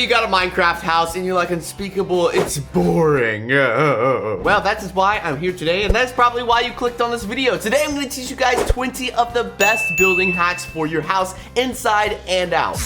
you got a Minecraft house and you're like, Unspeakable, it's boring. Well, that is why I'm here today, and that's probably why you clicked on this video. Today, I'm gonna teach you guys 20 of the best building hacks for your house, inside and out.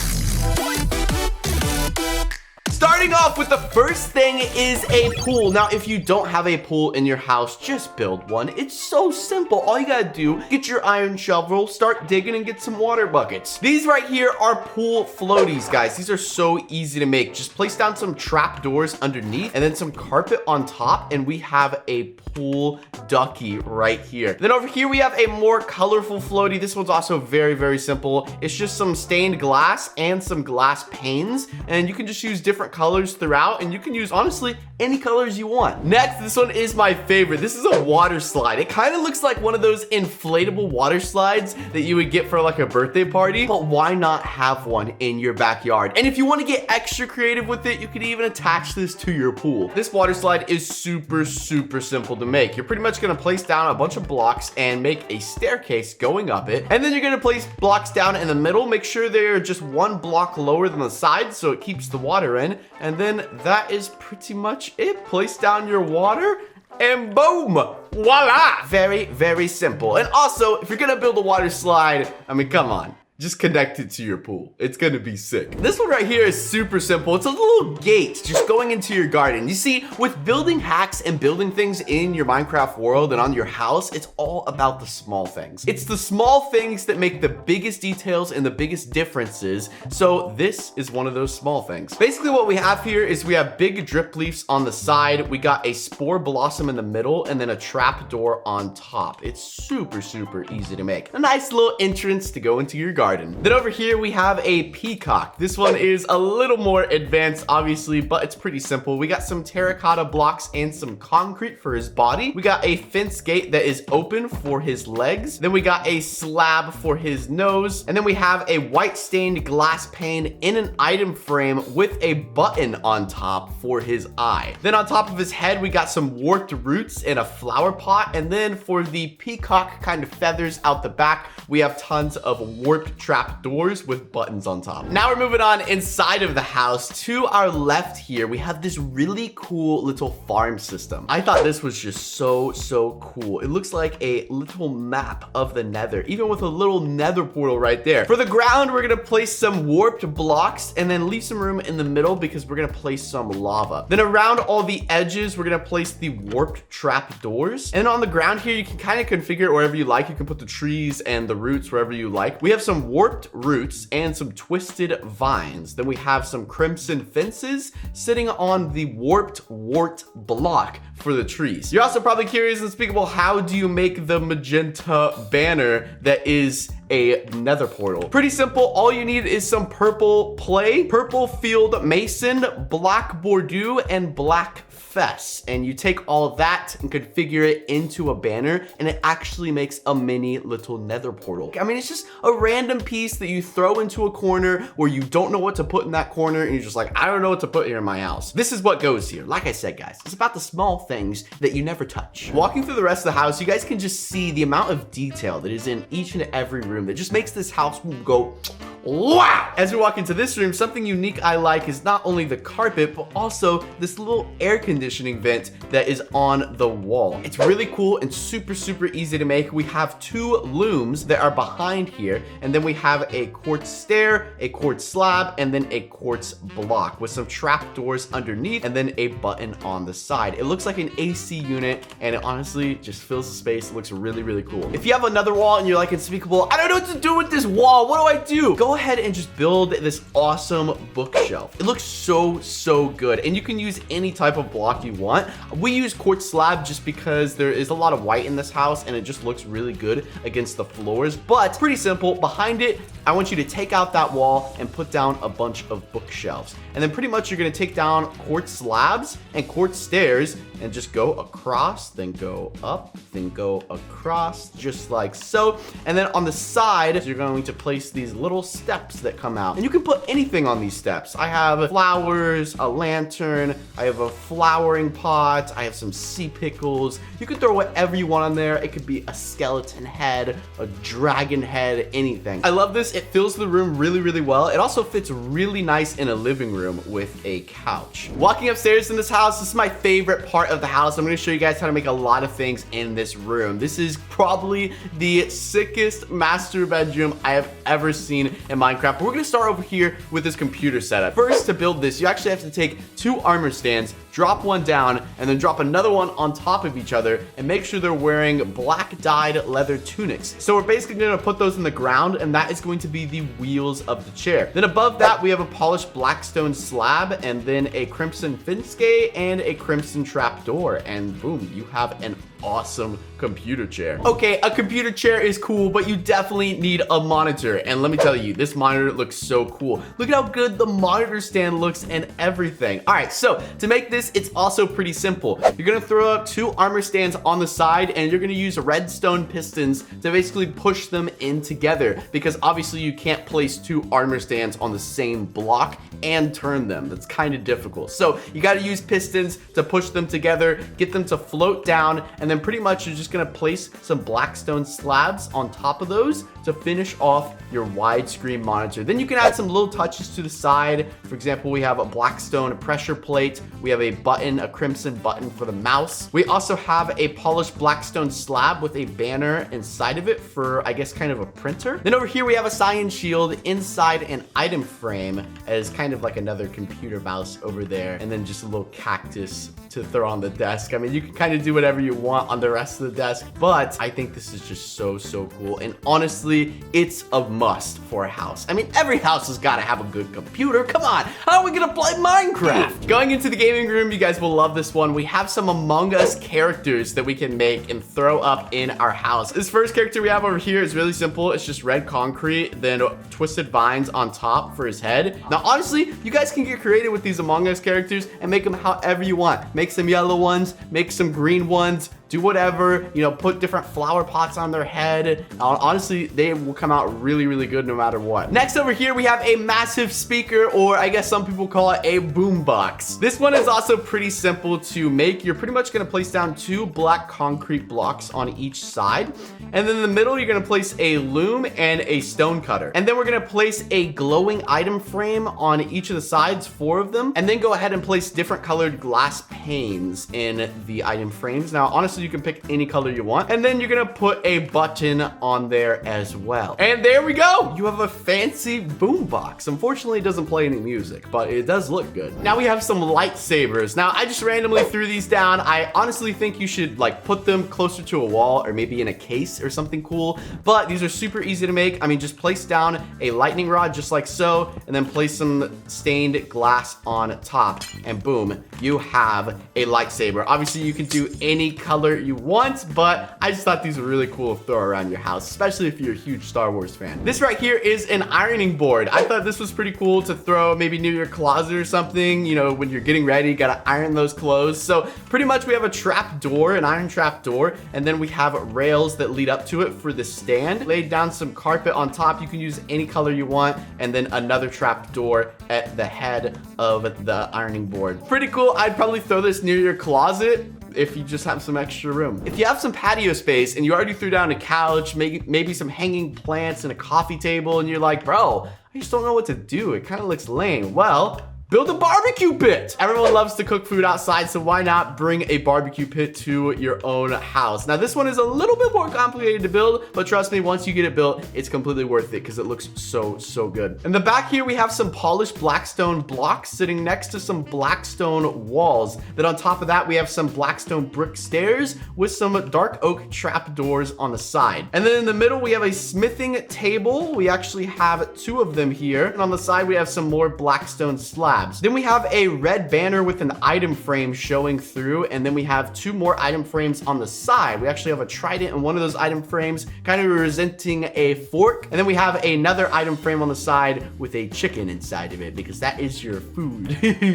Starting off with the first thing is a pool. Now, if you don't have a pool in your house, just build one. It's so simple. All you gotta do, get your iron shovel, start digging and get some water buckets. These right here are pool floaties, guys. These are so easy to make. Just place down some trap doors underneath and then some carpet on top, and we have a pool ducky right here. Then over here, we have a more colorful floaty. This one's also very, very simple. It's just some stained glass and some glass panes, and you can just use different colors throughout, and you can use honestly any colors you want. Next, this one is my favorite. This is a water slide. It kind of looks like one of those inflatable water slides that you would get for like a birthday party, but why not have one in your backyard? And if you want to get extra creative with it, you could even attach this to your pool. This water slide is super simple to make. You're pretty much going to place down a bunch of blocks and make a staircase going up it, and then you're going to place blocks down in the middle. Make sure they're just one block lower than the sides so it keeps the water in. And then that is pretty much it. Place down your water and boom, voila. Very, very simple. And also, if you're gonna build a water slide, I mean, come on. Just connect it to your pool. It's gonna be sick. This one right here is super simple. It's a little gate just going into your garden. You see, with building hacks and building things in your Minecraft world and on your house, it's all about the small things. It's the small things that make the biggest details and the biggest differences. So this is one of those small things. Basically what we have here is we have big drip leaves on the side. We got a spore blossom in the middle and then a trap door on top. It's super easy to make. A nice little entrance to go into your garden. Then over here we have a peacock. This one is a little more advanced obviously, but it's pretty simple. We got some terracotta blocks and some concrete for his body. We got a fence gate that is open for his legs. Then we got a slab for his nose. And then we have a white stained glass pane in an item frame with a button on top for his eye. Then on top of his head, we got some warped roots in a flower pot. And then for the peacock kind of feathers out the back, we have tons of warped trap doors with buttons on top. Now we're moving on inside of the house. To our left here, we have this really cool little farm system. I thought this was just so cool. It looks like a little map of the Nether, even with a little Nether portal right there. For the ground, we're gonna place some warped blocks and then leave some room in the middle because we're gonna place some lava. Then around all the edges, we're gonna place the warped trap doors. And on the ground here, you can kind of configure it wherever you like. You can put the trees and the roots wherever you like. We have some warped roots and some twisted vines. Then we have some crimson fences sitting on the warped block for the trees. You're also probably curious, Unspeakable, how do you make the magenta banner that is a nether portal? Pretty simple. All you need is some purple clay, purple field mason, black bordeaux, and black fess, and you take all of that and configure it into a banner, and it actually makes a mini little nether portal. I mean, it's just a random piece that you throw into a corner where you don't know what to put in that corner, and you're just like, I don't know what to put here in my house. This is what goes here. Like I said, guys, it's about the small things that you never touch. Walking through the rest of the house, you guys can just see the amount of detail that is in each and every room that just makes this house go wow. As we walk into this room, something unique I like is not only the carpet, but also this little air conditioning vent that is on the wall. It's really cool and super easy to make. We have two looms that are behind here, and then we have a quartz stair, a quartz slab, and then a quartz block with some trap doors underneath, and then a button on the side. It looks like an AC unit, and it honestly just fills the space. It looks really cool. If you have another wall and you're like, Unspeakable, I don't know what to do with this wall, what do I do? Go ahead and just build this awesome bookshelf. It looks so good, and you can use any type of block you want. We use quartz slab just because there is a lot of white in this house and it just looks really good against the floors, but pretty simple. Behind it, I want you to take out that wall and put down a bunch of bookshelves, and then pretty much you're going to take down quartz slabs and quartz stairs and just go across, then go up, then go across, just like so. And then on the side, you're going to place these little steps that come out. And you can put anything on these steps. I have flowers, a lantern, I have a flowering pot, I have some sea pickles. You can throw whatever you want on there. It could be a skeleton head, a dragon head, anything. I love this. It fills the room really, really well. It also fits really nice in a living room with a couch. Walking upstairs in this house, this is my favorite part of the house. I'm going to show you guys how to make a lot of things in this room. This is probably the sickest master bedroom I have ever seen in Minecraft. But we're going to start over here with this computer setup. First, to build this, you actually have to take 2 armor stands, drop one down, and then drop another one on top of each other, and make sure they're wearing black dyed leather tunics. So we're basically going to put those in the ground, and that is going to be the wheels of the chair. Then above that, we have a polished blackstone slab, and then a crimson finskay and a crimson trapdoor, and boom, you have an awesome computer chair. Okay, a computer chair is cool, but you definitely need a monitor. And let me tell you, this monitor looks so cool. Look at how good the monitor stand looks and everything. All right, so to make this, it's also pretty simple. You're gonna throw up 2 armor stands on the side, and you're gonna use redstone pistons to basically push them in together, because obviously you can't place 2 armor stands on the same block and turn them. That's kind of difficult. So you gotta use pistons to push them together, get them to float down, and then pretty much you're just gonna place some blackstone slabs on top of those to finish off your widescreen monitor. Then you can add some little touches to the side. For example, we have a blackstone pressure plate. We have a button, a crimson button for the mouse. We also have a polished blackstone slab with a banner inside of it for, I guess, kind of a printer. Then over here we have a cyan shield inside an item frame as kind of like another computer mouse over there, and then just a little cactus to throw on the desk. I mean, you can kind of do whatever you want on the rest of the desk, but I think this is just so cool. And honestly, it's a must for a house. I mean, every house has got to have a good computer. Come on, how are we gonna play Minecraft? Going into the gaming room, you guys will love this one. We have some Among Us characters that we can make and throw up in our house. This first character we have over here is really simple. It's just red concrete, then twisted vines on top for his head. Now, honestly, you guys can get creative with these Among Us characters and make them however you want. Make some yellow ones, make some green ones, do whatever, you know, put different flower pots on their head. Honestly, they will come out really good no matter what. Next over here, we have a massive speaker, or I guess some people call it a boombox. This one is also pretty simple to make. You're pretty much gonna place down 2 black concrete blocks on each side. And then in the middle, you're gonna place a loom and a stone cutter. And then we're gonna place a glowing item frame on each of the sides, 4 of them. And then go ahead and place different colored glass panes in the item frames. Now, honestly, you can pick any color you want, and then you're gonna put a button on there as well. And there we go, you have a fancy boombox. Unfortunately, it doesn't play any music, but it does look good. Now we have some lightsabers. Now I just randomly threw these down. I honestly think you should like put them closer to a wall or maybe in a case or something cool, but these are super easy to make. I mean, just place down a lightning rod just like so, and then place some stained glass on top, and boom, you have a lightsaber. Obviously, you can do any color you want, but I just thought these were really cool to throw around your house, especially if you're a huge Star Wars fan. This right here is an ironing board. I thought this was pretty cool to throw maybe near your closet or something. You know, when you're getting ready, you gotta iron those clothes. So pretty much we have a trap door, an iron trap door, and then we have rails that lead up to it for the stand. Laid down some carpet on top. You can use any color you want, and then another trap door at the head of the ironing board. Pretty cool. I'd probably throw this near your closet if you just have some extra room. If you have some patio space and you already threw down a couch, maybe some hanging plants and a coffee table, and you're like, bro, I just don't know what to do. It kind of looks lame. Well, build a barbecue pit. Everyone loves to cook food outside, so why not bring a barbecue pit to your own house? Now, this one is a little bit more complicated to build, but trust me, once you get it built, it's completely worth it because it looks so good. In the back here, we have some polished blackstone blocks sitting next to some blackstone walls. Then on top of that, we have some blackstone brick stairs with some dark oak trap doors on the side. And then in the middle, we have a smithing table. We actually have 2 of them here. And on the side, we have some more blackstone slabs. Then we have a red banner with an item frame showing through, and then we have 2 more item frames on the side. We actually have a trident in one of those item frames, kind of representing a fork. And then we have another item frame on the side with a chicken inside of it, because that is your food.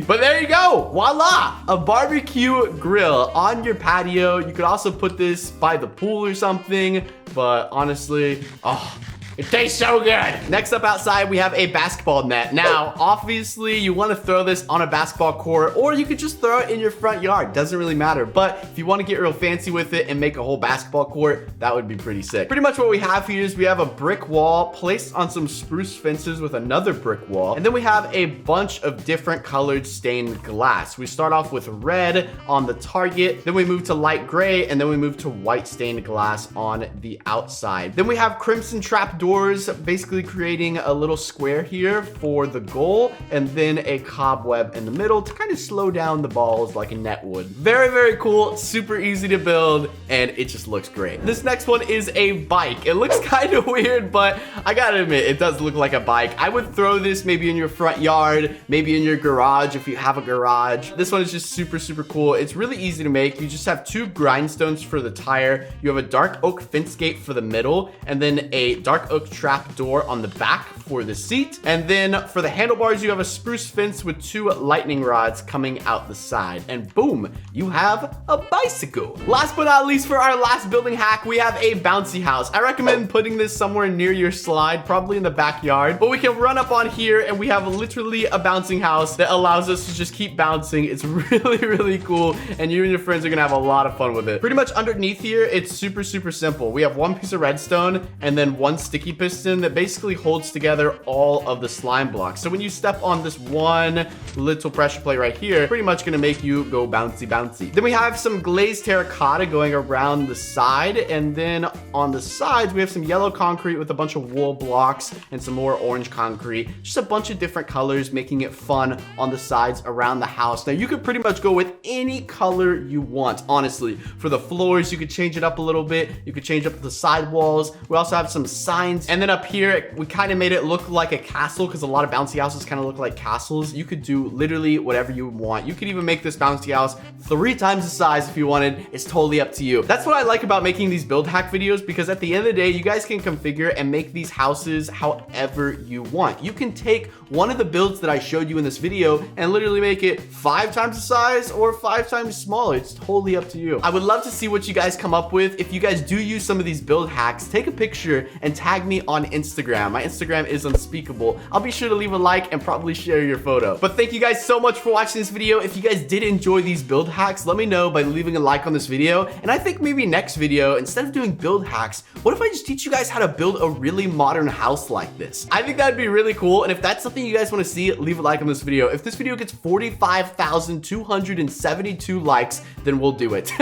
But there you go, voila, a barbecue grill on your patio. You could also put this by the pool or something, but honestly, oh, It tastes so good. Next up outside, we have a basketball net. Now, obviously, you want to throw this on a basketball court, or you could just throw it in your front yard. Doesn't really matter. But if you want to get real fancy with it and make a whole basketball court, that would be pretty sick. Pretty much what we have here is we have a brick wall placed on some spruce fences with another brick wall. And then we have a bunch of different colored stained glass. We start off with red on the target, then we move to light gray, and then we move to white stained glass on the outside. Then we have crimson trap doors, basically creating a little square here for the goal, and then a cobweb in the middle to kind of slow down the balls like a net would. Very, very cool, super easy to build, and it just looks great. This next one is a bike. It looks kind of weird, but I gotta admit, it does look like a bike. I would throw this maybe in your front yard, maybe in your garage if you have a garage. This one is just super, super cool. It's really easy to make. You just have 2 grindstones for the tire. You have a dark oak fence gate for the middle, and then a dark oak trap door on the back for the seat. And then for the handlebars, you have a spruce fence with 2 lightning rods coming out the side. And boom, you have a bicycle. Last but not least, for our last building hack, we have a bouncy house. I recommend putting this somewhere near your slide, probably in the backyard. But we can run up on here and we have literally a bouncing house that allows us to just keep bouncing. It's really, really cool. And you and your friends are gonna have a lot of fun with it. Pretty much underneath here, it's super, super simple. We have 1 piece of redstone and then 1 sticky piston that basically holds together all of the slime blocks. So when you step on this one little pressure plate right here, pretty much gonna make you go bouncy, bouncy. Then we have some glazed terracotta going around the side. And then on the sides, we have some yellow concrete with a bunch of wool blocks and some more orange concrete. Just a bunch of different colors, making it fun on the sides around the house. Now you could pretty much go with any color you want, honestly. For the floors, you could change it up a little bit. You could change up the side walls. We also have some signs. And then up here, we kind of made it look like a castle because a lot of bouncy houses kind of look like castles. You could do literally whatever you want. You could even make this bouncy house 3 times the size if you wanted. It's totally up to you. That's what I like about making these build hack videos, because at the end of the day, you guys can configure and make these houses however you want. You can take one of the builds that I showed you in this video and literally make it 5 times the size or 5 times smaller. It's totally up to you. I would love to see what you guys come up with. If you guys do use some of these build hacks, take a picture and tag me on Instagram. My Instagram is Unspeakable. I'll be sure to leave a like and probably share your photo. But thank you guys so much for watching this video. If you guys did enjoy these build hacks, let me know by leaving a like on this video. And I think maybe next video, instead of doing build hacks, what if I just teach you guys how to build a really modern house like this? I think that'd be really cool. And if that's something you guys want to see, leave a like on this video. If this video gets 45,272 likes, then we'll do it.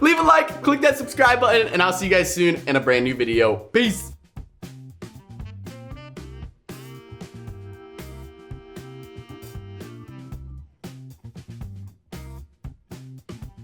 Leave a like, click that subscribe button, and I'll see you guys soon in a brand new video. Peace.